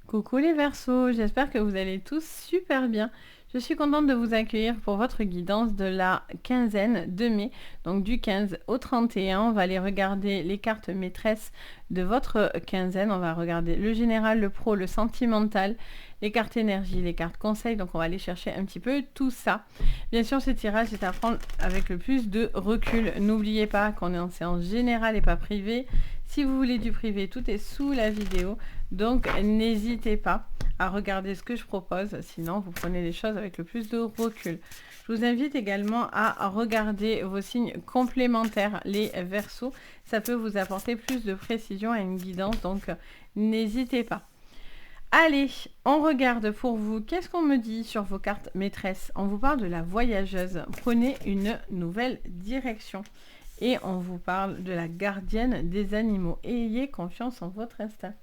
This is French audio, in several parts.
Coucou les Verseaux, j'espère que vous allez tous super bien. Je suis contente de vous accueillir pour votre guidance de la quinzaine de mai, donc du 15 au 31. On va aller regarder les cartes maîtresses de votre quinzaine. On va regarder le général, le pro, le sentimental, les cartes énergie, les cartes conseils. Donc on va aller chercher un petit peu tout ça. Bien sûr, ce tirage est à prendre avec le plus de recul. N'oubliez pas qu'on est en séance générale et pas privée. Si vous voulez du privé, tout est sous la vidéo. Donc n'hésitez pas à regarder ce que je propose, sinon vous prenez les choses avec le plus de recul. Je vous invite également à regarder vos signes complémentaires, les Verseaux. Ça peut vous apporter plus de précision et une guidance, donc n'hésitez pas. Allez, on regarde pour vous. Qu'est-ce qu'on me dit sur vos cartes maîtresses? On vous parle de la voyageuse. Prenez une nouvelle direction. Et on vous parle de la gardienne des animaux. Ayez confiance en votre instinct.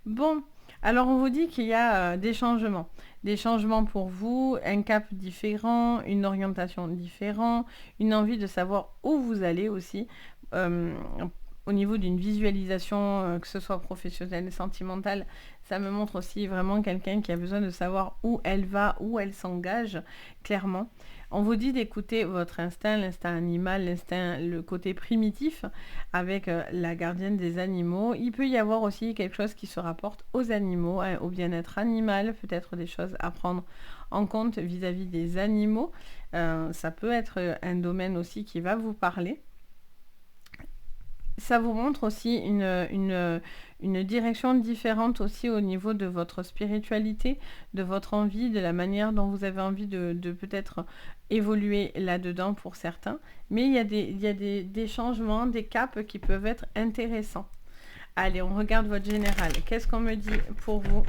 Bon, alors on vous dit qu'il y a des changements. Des changements pour vous, un cap différent, une orientation différente, une envie de savoir où vous allez aussi. Au niveau d'une visualisation, que ce soit professionnelle, sentimentale, ça me montre aussi vraiment quelqu'un qui a besoin de savoir où elle va, où elle s'engage, clairement. On vous dit d'écouter votre instinct, l'instinct animal, l'instinct, le côté primitif avec la gardienne des animaux. Il peut y avoir aussi quelque chose qui se rapporte aux animaux, hein, au bien-être animal, peut-être des choses à prendre en compte vis-à-vis des animaux. Ça peut être un domaine aussi qui va vous parler. Ça vous montre aussi une direction différente aussi au niveau de votre spiritualité, de votre envie, de la manière dont vous avez envie de peut-être évoluer là-dedans pour certains. Mais il y a des changements, des caps qui peuvent être intéressants. Allez, on regarde votre général. Qu'est-ce qu'on me dit pour vous?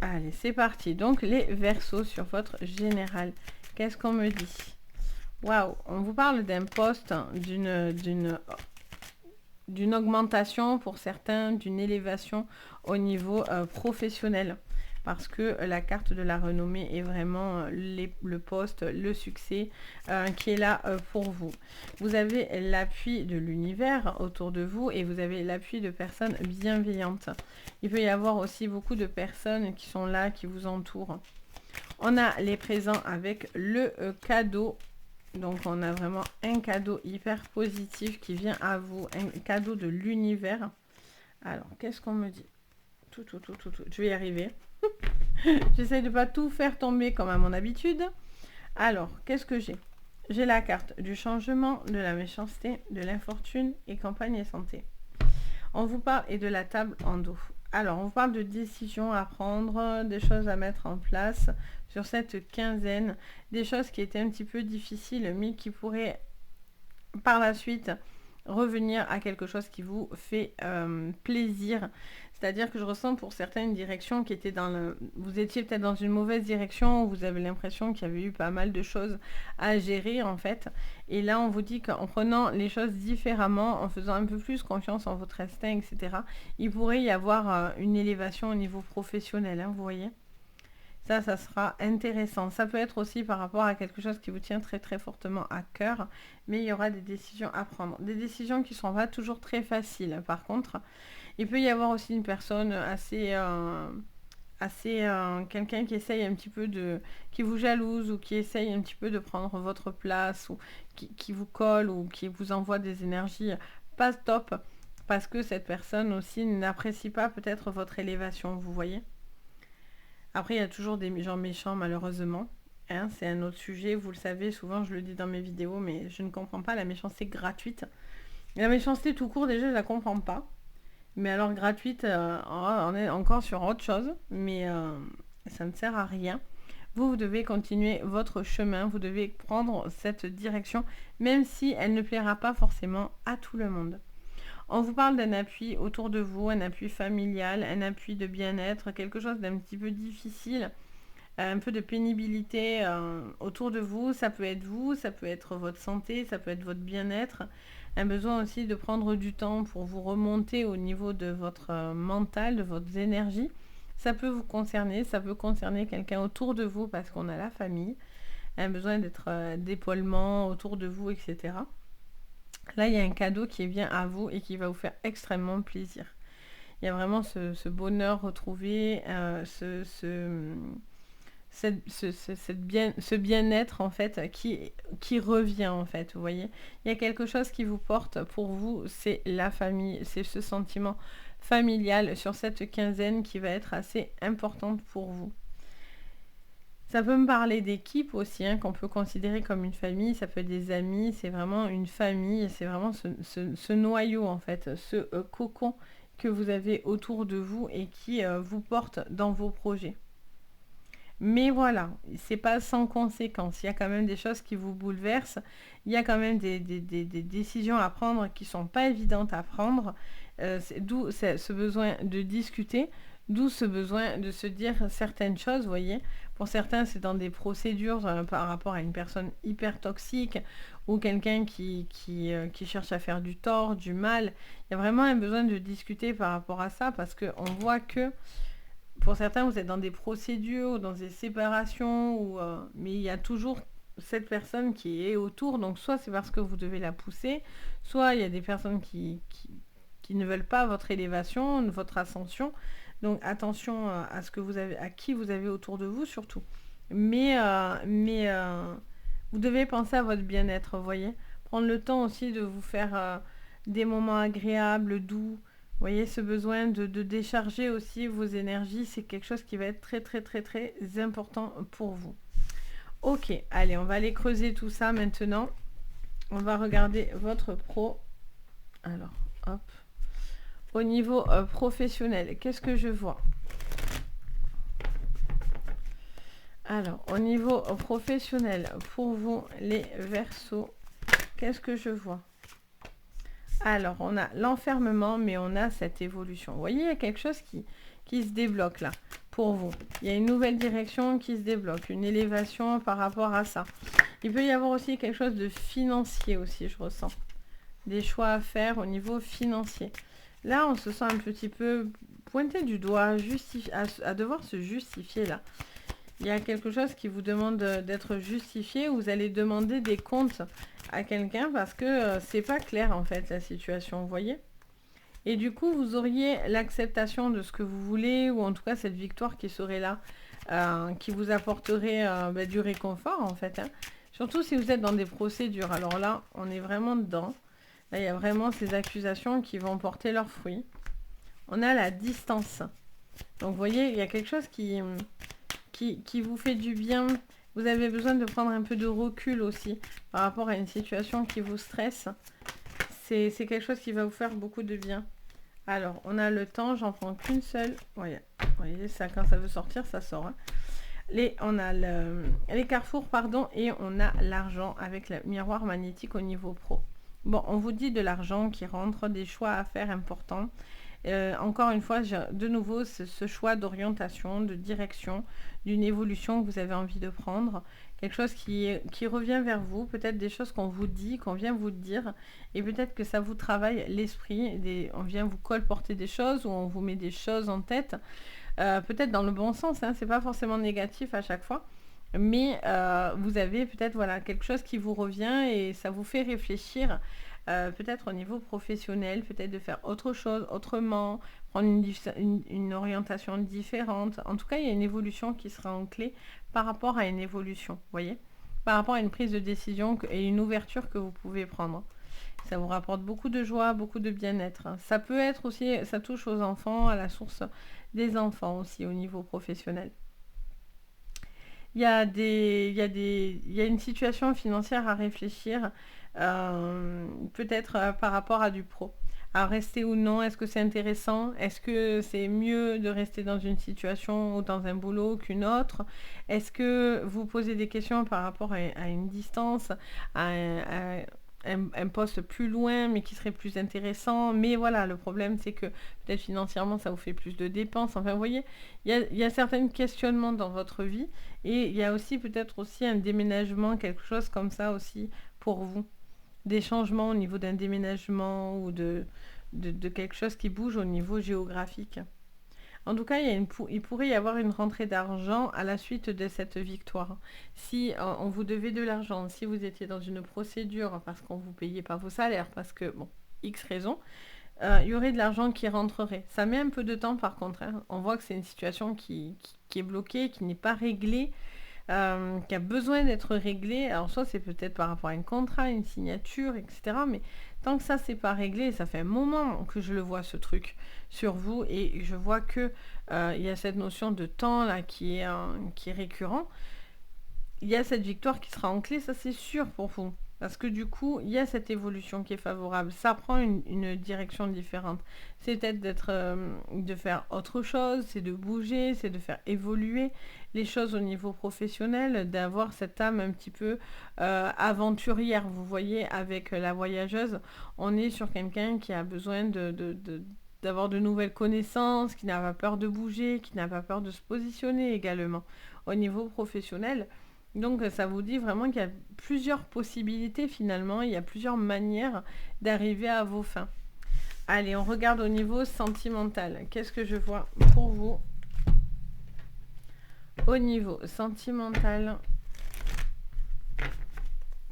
Allez, c'est parti. Donc, les Verseaux sur votre général. Qu'est-ce qu'on me dit? Waouh, on vous parle d'un poste, d'une augmentation pour certains, d'une élévation au niveau professionnel. Parce que la carte de la renommée est vraiment le poste, le succès qui est là pour vous. Vous avez l'appui de l'univers autour de vous et vous avez l'appui de personnes bienveillantes. Il peut y avoir aussi beaucoup de personnes qui sont là, qui vous entourent. On a les présents avec le cadeau. Donc on a vraiment un cadeau hyper positif qui vient à vous, un cadeau de l'univers. Alors, qu'est-ce qu'on me dit? Tout. Je vais y arriver. J'essaye de ne pas tout faire tomber comme à mon habitude. Alors, qu'est-ce que j'ai? J'ai la carte du changement, de la méchanceté, de l'infortune et campagne et santé. On vous parle et de la table en dos. Alors, on vous parle de décisions à prendre, des choses à mettre en place sur cette quinzaine, des choses qui étaient un petit peu difficiles, mais qui pourraient par la suite revenir à quelque chose qui vous fait plaisir. C'est-à-dire que je ressens pour certains une direction qui était dans le... Vous étiez peut-être dans une mauvaise direction, vous avez l'impression qu'il y avait eu pas mal de choses à gérer en fait. Et là, on vous dit qu'en prenant les choses différemment, en faisant un peu plus confiance en votre instinct, etc., il pourrait y avoir une élévation au niveau professionnel, hein, vous voyez. Ça sera intéressant. Ça peut être aussi par rapport à quelque chose qui vous tient très très fortement à cœur, mais il y aura des décisions à prendre. Des décisions qui ne sont pas toujours très faciles. Par contre, il peut y avoir aussi une personne assez quelqu'un qui essaye un petit peu qui vous jalouse ou qui essaye un petit peu de prendre votre place ou qui vous colle ou qui vous envoie des énergies pas top parce que cette personne aussi n'apprécie pas peut-être votre élévation, vous voyez. Après, il y a toujours des gens méchants, malheureusement. Hein, c'est un autre sujet, vous le savez, souvent je le dis dans mes vidéos, mais je ne comprends pas la méchanceté gratuite. La méchanceté tout court, déjà, je la comprends pas. Mais alors gratuite, on est encore sur autre chose, mais ça ne sert à rien. Vous devez continuer votre chemin, vous devez prendre cette direction, même si elle ne plaira pas forcément à tout le monde. On vous parle d'un appui autour de vous, un appui familial, un appui de bien-être, quelque chose d'un petit peu difficile, un peu de pénibilité autour de vous. Ça peut être votre santé, ça peut être votre bien-être. Un besoin aussi de prendre du temps pour vous remonter au niveau de votre mental, de votre énergie. Ça peut vous concerner, ça peut concerner quelqu'un autour de vous parce qu'on a la famille. Un besoin d'être d'épaulement autour de vous, etc. Là, il y a un cadeau qui vient à vous et qui va vous faire extrêmement plaisir. Il y a vraiment ce bonheur retrouvé, ce bien-être en fait qui revient en fait, vous voyez. Il y a quelque chose qui vous porte pour vous, c'est la famille, c'est ce sentiment familial sur cette quinzaine qui va être assez importante pour vous. Ça peut me parler d'équipe aussi, hein, qu'on peut considérer comme une famille, ça peut être des amis, c'est vraiment une famille, c'est vraiment ce noyau en fait, ce cocon que vous avez autour de vous et qui vous porte dans vos projets. Mais voilà, c'est pas sans conséquence. Il y a quand même des choses qui vous bouleversent. Il y a quand même des décisions à prendre qui sont pas évidentes à prendre. D'où ce besoin de discuter, d'où ce besoin de se dire certaines choses, vous voyez. Pour certains, c'est dans des procédures par rapport à une personne hyper toxique ou quelqu'un qui cherche à faire du tort, du mal. Il y a vraiment un besoin de discuter par rapport à ça parce qu'on voit que pour certains, vous êtes dans des procédures, dans des séparations, mais il y a toujours cette personne qui est autour. Donc, soit c'est parce que vous devez la pousser, soit il y a des personnes qui ne veulent pas votre élévation, votre ascension. Donc, attention à ce que vous avez, à qui vous avez autour de vous surtout. Mais vous devez penser à votre bien-être, vous voyez. Prendre le temps aussi de vous faire des moments agréables, doux. Vous voyez, ce besoin de décharger aussi vos énergies, c'est quelque chose qui va être très très très très important pour vous. Ok, allez, on va aller creuser tout ça maintenant. On va regarder votre pro. Alors, hop. Au niveau professionnel, qu'est-ce que je vois? Alors, au niveau professionnel, pour vous, les Verseaux, qu'est-ce que je vois? Alors, on a l'enfermement, mais on a cette évolution. Vous voyez, il y a quelque chose qui se débloque là, pour vous. Il y a une nouvelle direction qui se débloque, une élévation par rapport à ça. Il peut y avoir aussi quelque chose de financier aussi, je ressens. Des choix à faire au niveau financier. Là, on se sent un petit peu pointé du doigt, à devoir se justifier là. Il y a quelque chose qui vous demande d'être justifié. Vous allez demander des comptes à quelqu'un parce que c'est pas clair en fait la situation, vous voyez. Et du coup, vous auriez l'acceptation de ce que vous voulez, ou en tout cas cette victoire qui serait là, qui vous apporterait du réconfort en fait. Hein. Surtout si vous êtes dans des procédures. Alors là, on est vraiment dedans. Là, il y a vraiment ces accusations qui vont porter leurs fruits. On a la distance. Donc vous voyez, il y a quelque chose qui vous fait du bien. Vous avez besoin de prendre un peu de recul aussi par rapport à une situation qui vous stresse. C'est quelque chose qui va vous faire beaucoup de bien. Alors, on a le temps, j'en prends qu'une seule. Voyez, ça, quand ça veut sortir, ça sort. Hein. On a les carrefours, pardon, et on a l'argent avec le miroir magnétique au niveau pro. Bon, on vous dit de l'argent qui rentre, des choix à faire importants. Encore une fois, de nouveau, ce choix d'orientation, de direction, d'une évolution que vous avez envie de prendre, quelque chose qui revient vers vous, peut-être des choses qu'on vous dit, qu'on vient vous dire, et peut-être que ça vous travaille l'esprit, on vient vous colporter des choses, ou on vous met des choses en tête, peut-être dans le bon sens, hein, c'est pas forcément négatif à chaque fois, mais vous avez peut-être voilà, quelque chose qui vous revient et ça vous fait réfléchir. Peut-être au niveau professionnel, peut-être de faire autre chose, autrement, prendre une orientation différente. En tout cas, il y a une évolution qui sera en clé par rapport à une évolution, vous voyez, par rapport à une prise de décision et une ouverture que vous pouvez prendre. Ça vous rapporte beaucoup de joie, beaucoup de bien-être. Ça peut être aussi, ça touche aux enfants, à la source des enfants aussi au niveau professionnel. Il y a une situation financière à réfléchir, peut-être par rapport à du pro. À rester ou non, est-ce que c'est intéressant? Est-ce que c'est mieux de rester dans une situation ou dans un boulot qu'une autre? Est-ce que vous posez des questions par rapport à une distance, à un poste plus loin mais qui serait plus intéressant? Mais voilà, le problème c'est que peut-être financièrement ça vous fait plus de dépenses. Enfin, vous voyez, il y a certains questionnements dans votre vie et il y a aussi peut-être aussi un déménagement, quelque chose comme ça aussi pour vous. Des changements au niveau d'un déménagement ou de quelque chose qui bouge au niveau géographique. En tout cas, il pourrait y avoir une rentrée d'argent à la suite de cette victoire. Si on vous devait de l'argent, si vous étiez dans une procédure parce qu'on vous payait pas vos salaires, parce que, bon, X raisons, il y aurait de l'argent qui rentrerait. Ça met un peu de temps par contre, hein. On voit que c'est une situation qui est bloquée, qui n'est pas réglée, qui a besoin d'être réglée. Alors soit c'est peut-être par rapport à un contrat, une signature, etc. Mais tant que ça c'est pas réglé, ça fait un moment que je le vois ce truc sur vous et je vois que il y a cette notion de temps là qui est récurrent. Il y a cette victoire qui sera en clé, ça c'est sûr pour vous. Parce que du coup, il y a cette évolution qui est favorable. Ça prend une direction différente. C'est peut-être de faire autre chose, c'est de bouger, c'est de faire évoluer les choses au niveau professionnel, d'avoir cette âme un petit peu aventurière. Vous voyez, avec la voyageuse, on est sur quelqu'un qui a besoin d'avoir de nouvelles connaissances, qui n'a pas peur de bouger, qui n'a pas peur de se positionner également au niveau professionnel. Donc ça vous dit vraiment qu'il y a plusieurs possibilités finalement, il y a plusieurs manières d'arriver à vos fins. Allez, on regarde au niveau sentimental. Qu'est-ce que je vois pour vous au niveau sentimental?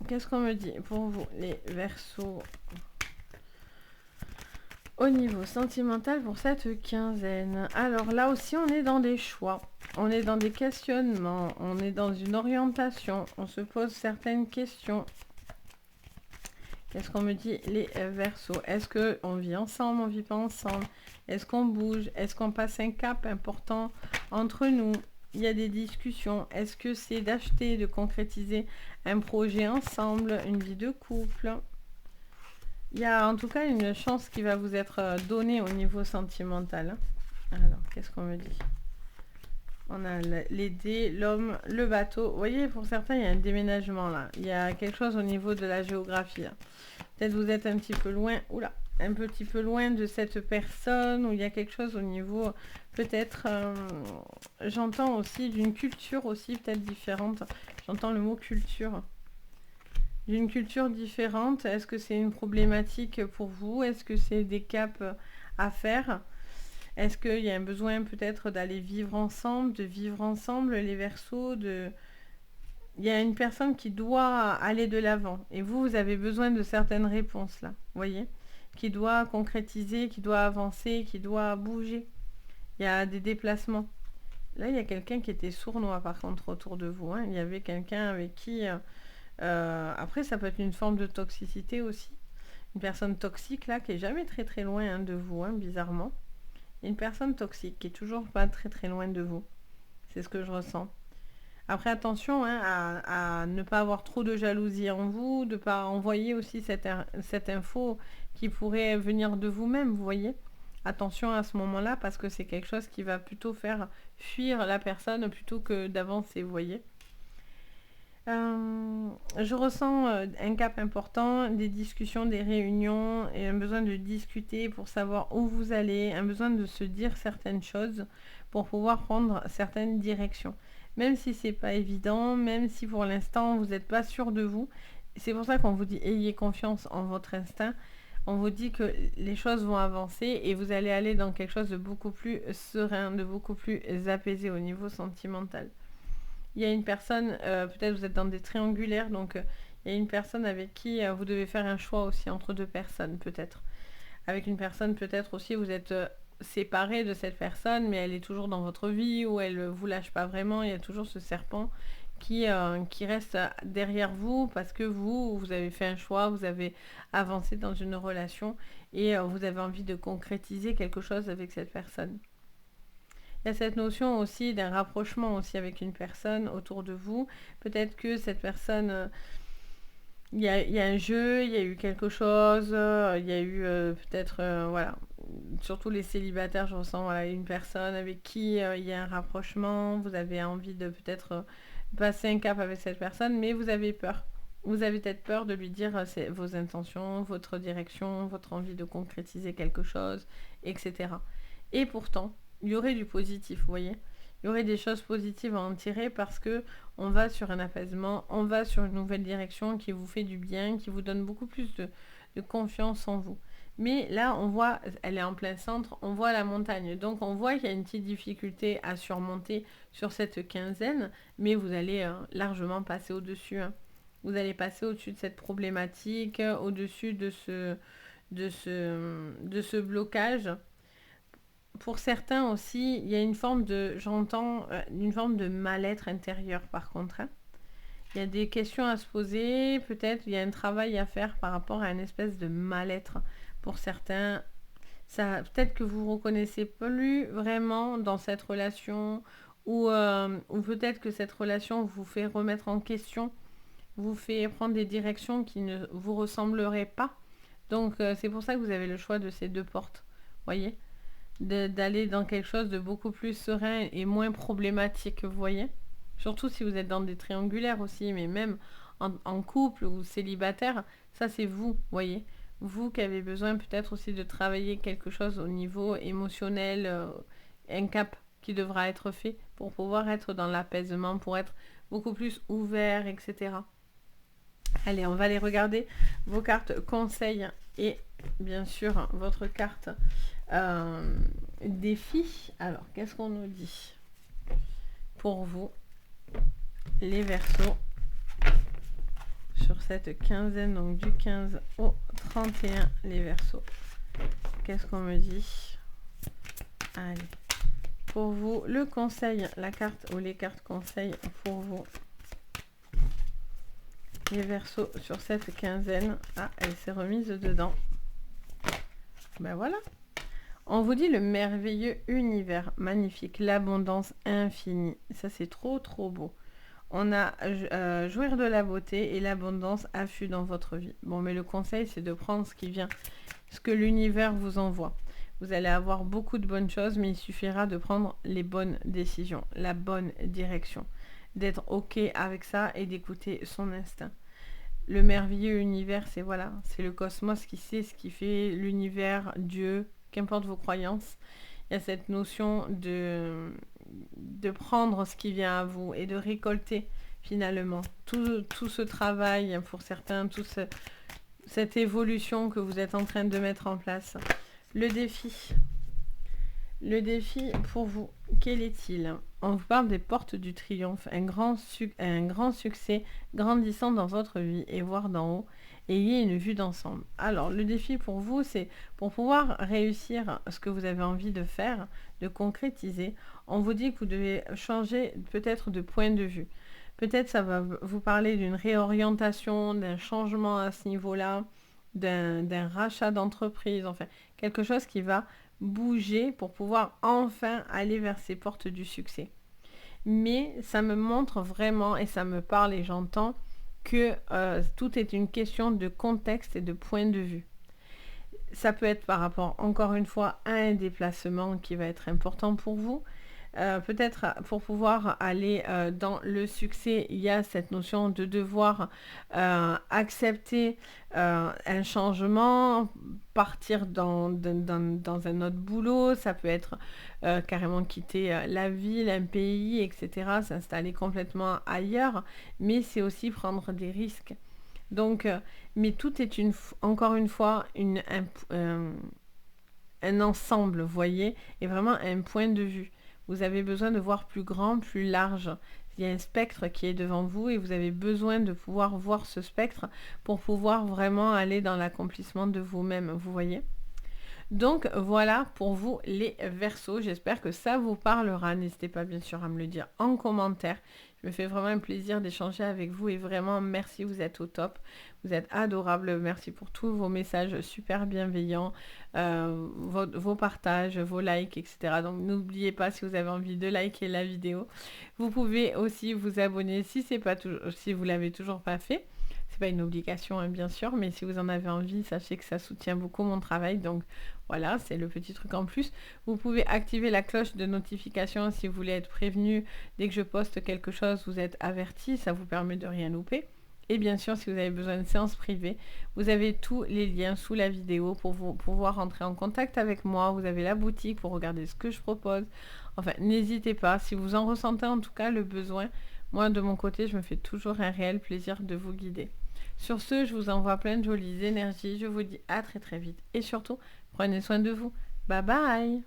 Qu'est-ce qu'on me dit pour vous, les Verseaux? Au niveau sentimental pour cette quinzaine. Alors là aussi, on est dans des choix. On est dans des questionnements. On est dans une orientation. On se pose certaines questions. Qu'est-ce qu'on me dit, les Verseaux? Est-ce qu'on vit ensemble? On vit pas ensemble? Est-ce qu'on bouge? Est-ce qu'on passe un cap important entre nous? Il y a des discussions. Est-ce que c'est d'acheter, de concrétiser un projet ensemble, une vie de couple? Il y a en tout cas une chance qui va vous être donnée au niveau sentimental. Alors, qu'est-ce qu'on me dit? On a les dés, l'homme, le bateau. Vous voyez, pour certains, il y a un déménagement là. Il y a quelque chose au niveau de la géographie là. Peut-être vous êtes un petit peu loin. Oula, un petit peu loin de cette personne. Ou il y a quelque chose au niveau... Peut-être... j'entends aussi d'une culture aussi peut-être différente. J'entends le mot culture. D'une culture différente, est-ce que c'est une problématique pour vous? Est-ce que c'est des caps à faire? Est-ce qu'il y a un besoin peut-être d'aller vivre ensemble, de vivre ensemble les Verseaux, Il y a une personne qui doit aller de l'avant et vous avez besoin de certaines réponses là, vous voyez? Qui doit concrétiser, qui doit avancer, qui doit bouger. Il y a des déplacements. Là, il y a quelqu'un qui était sournois par contre autour de vous, hein. Il y avait quelqu'un avec qui... après, ça peut être une forme de toxicité aussi. Une personne toxique, là, qui est jamais très très loin hein, de vous, hein, bizarrement. Une personne toxique qui est toujours pas très très loin de vous. C'est ce que je ressens. Après, attention hein, à ne pas avoir trop de jalousie en vous, de ne pas envoyer aussi cette info qui pourrait venir de vous-même, vous voyez. Attention à ce moment-là, parce que c'est quelque chose qui va plutôt faire fuir la personne plutôt que d'avancer, vous voyez. Je ressens un cap important, des discussions, des réunions et un besoin de discuter pour savoir où vous allez, un besoin de se dire certaines choses pour pouvoir prendre certaines directions. Même si c'est pas évident, même si pour l'instant vous n'êtes pas sûr de vous, c'est pour ça qu'on vous dit ayez confiance en votre instinct. On vous dit que les choses vont avancer et vous allez aller dans quelque chose de beaucoup plus serein, de beaucoup plus apaisé au niveau sentimental. Il y a une personne, peut-être vous êtes dans des triangulaires, donc il y a une personne avec qui vous devez faire un choix aussi entre deux personnes, peut-être. Avec une personne, peut-être aussi, vous êtes séparé de cette personne, mais elle est toujours dans votre vie, ou elle ne vous lâche pas vraiment, il y a toujours ce serpent qui reste derrière vous, parce que vous avez fait un choix, vous avez avancé dans une relation, et vous avez envie de concrétiser quelque chose avec cette personne. Il y a cette notion aussi d'un rapprochement aussi avec une personne autour de vous. Peut-être que cette personne, il y a un jeu, il y a eu quelque chose, il y a eu peut-être, voilà, surtout les célibataires, je ressens voilà, une personne avec qui il y a un rapprochement, vous avez envie de peut-être passer un cap avec cette personne, mais vous avez peur. Vous avez peut-être peur de lui dire vos intentions, votre direction, votre envie de concrétiser quelque chose, etc. Et pourtant, il y aurait du positif, vous voyez. Il y aurait des choses positives à en tirer parce que on va sur un apaisement, on va sur une nouvelle direction qui vous fait du bien, qui vous donne beaucoup plus de confiance en vous. Mais là, on voit, elle est en plein centre, on voit la montagne. Donc, on voit qu'il y a une petite difficulté à surmonter sur cette quinzaine, mais vous allez largement passer au-dessus. Hein. Vous allez passer au-dessus de cette problématique, au-dessus de ce blocage. Pour certains aussi, il y a une forme de, j'entends, une forme de mal-être intérieur par contre. Hein. Il y a des questions à se poser, peut-être il y a un travail à faire par rapport à une espèce de mal-être pour certains. Ça, peut-être que vous ne vous reconnaissez plus vraiment dans cette relation ou peut-être que cette relation vous fait remettre en question, vous fait prendre des directions qui ne vous ressembleraient pas. Donc c'est pour ça que vous avez le choix de ces deux portes, voyez, d'aller dans quelque chose de beaucoup plus serein et moins problématique, vous voyez. Surtout si vous êtes dans des triangulaires aussi, mais même en couple ou célibataire, ça c'est vous, voyez. Vous qui avez besoin peut-être aussi de travailler quelque chose au niveau émotionnel, un cap qui devra être fait pour pouvoir être dans l'apaisement, pour être beaucoup plus ouvert, etc. Allez, on va aller regarder vos cartes conseils et bien sûr votre carte défi. Alors, qu'est-ce qu'on nous dit pour vous, les Verseaux, sur cette quinzaine, donc du 15 au 31, les Verseaux. Qu'est-ce qu'on me dit? Allez, pour vous, le conseil, la carte ou les cartes conseils pour vous, les Verseaux, sur cette quinzaine. Ah, elle s'est remise dedans. Ben voilà. On vous dit le merveilleux univers, magnifique, l'abondance infinie. Ça, c'est trop, trop beau. On a jouir de la beauté et l'abondance afflue dans votre vie. Bon, mais le conseil, c'est de prendre ce qui vient, ce que l'univers vous envoie. Vous allez avoir beaucoup de bonnes choses, mais il suffira de prendre les bonnes décisions, la bonne direction, d'être OK avec ça et d'écouter son instinct. Le merveilleux univers, c'est voilà, c'est le cosmos qui sait ce qui fait l'univers, Dieu, qu'importe vos croyances. Il y a cette notion de prendre ce qui vient à vous et de récolter finalement tout ce travail pour certains, cette évolution que vous êtes en train de mettre en place. Le défi pour vous, quel est-il? On vous parle des portes du triomphe, un grand succès grandissant dans votre vie et voir d'en haut. Ayez une vue d'ensemble. Alors, le défi pour vous, c'est pour pouvoir réussir ce que vous avez envie de faire, de concrétiser, on vous dit que vous devez changer peut-être de point de vue. Peut-être ça va vous parler d'une réorientation, d'un changement à ce niveau-là, d'un rachat d'entreprise, enfin, quelque chose qui va bouger pour pouvoir enfin aller vers ces portes du succès. Mais ça me montre vraiment, et ça me parle et j'entends, que tout est une question de contexte et de point de vue. Ça peut être par rapport, encore une fois, à un déplacement qui va être important pour vous. Peut-être pour pouvoir aller dans le succès, il y a cette notion de devoir accepter un changement, partir dans un autre boulot, ça peut être carrément quitter la ville, un pays, etc., s'installer complètement ailleurs, mais c'est aussi prendre des risques. Donc, mais tout est encore une fois un ensemble, vous voyez, et vraiment un point de vue. Vous avez besoin de voir plus grand, plus large. Il y a un spectre qui est devant vous et vous avez besoin de pouvoir voir ce spectre pour pouvoir vraiment aller dans l'accomplissement de vous-même, vous voyez. Donc voilà pour vous les Verseaux, j'espère que ça vous parlera. N'hésitez pas bien sûr à me le dire en commentaire. Je me fais vraiment un plaisir d'échanger avec vous et vraiment merci, vous êtes au top. Vous êtes adorables, merci pour tous vos messages super bienveillants, vos partages, vos likes, etc. Donc n'oubliez pas, si vous avez envie de liker la vidéo, vous pouvez aussi vous abonner si vous l'avez toujours pas fait. C'est pas une obligation hein, bien sûr, mais si vous en avez envie, sachez que ça soutient beaucoup mon travail. Donc voilà, c'est le petit truc en plus. Vous pouvez activer la cloche de notification si vous voulez être prévenu. Dès que je poste quelque chose, vous êtes averti, ça vous permet de rien louper. Et bien sûr, si vous avez besoin de séance privée, vous avez tous les liens sous la vidéo pour pouvoir rentrer en contact avec moi. Vous avez la boutique pour regarder ce que je propose. Enfin, n'hésitez pas, si vous en ressentez en tout cas le besoin. Moi, de mon côté, je me fais toujours un réel plaisir de vous guider. Sur ce, je vous envoie plein de jolies énergies. Je vous dis à très très vite. Et surtout, prenez soin de vous. Bye bye.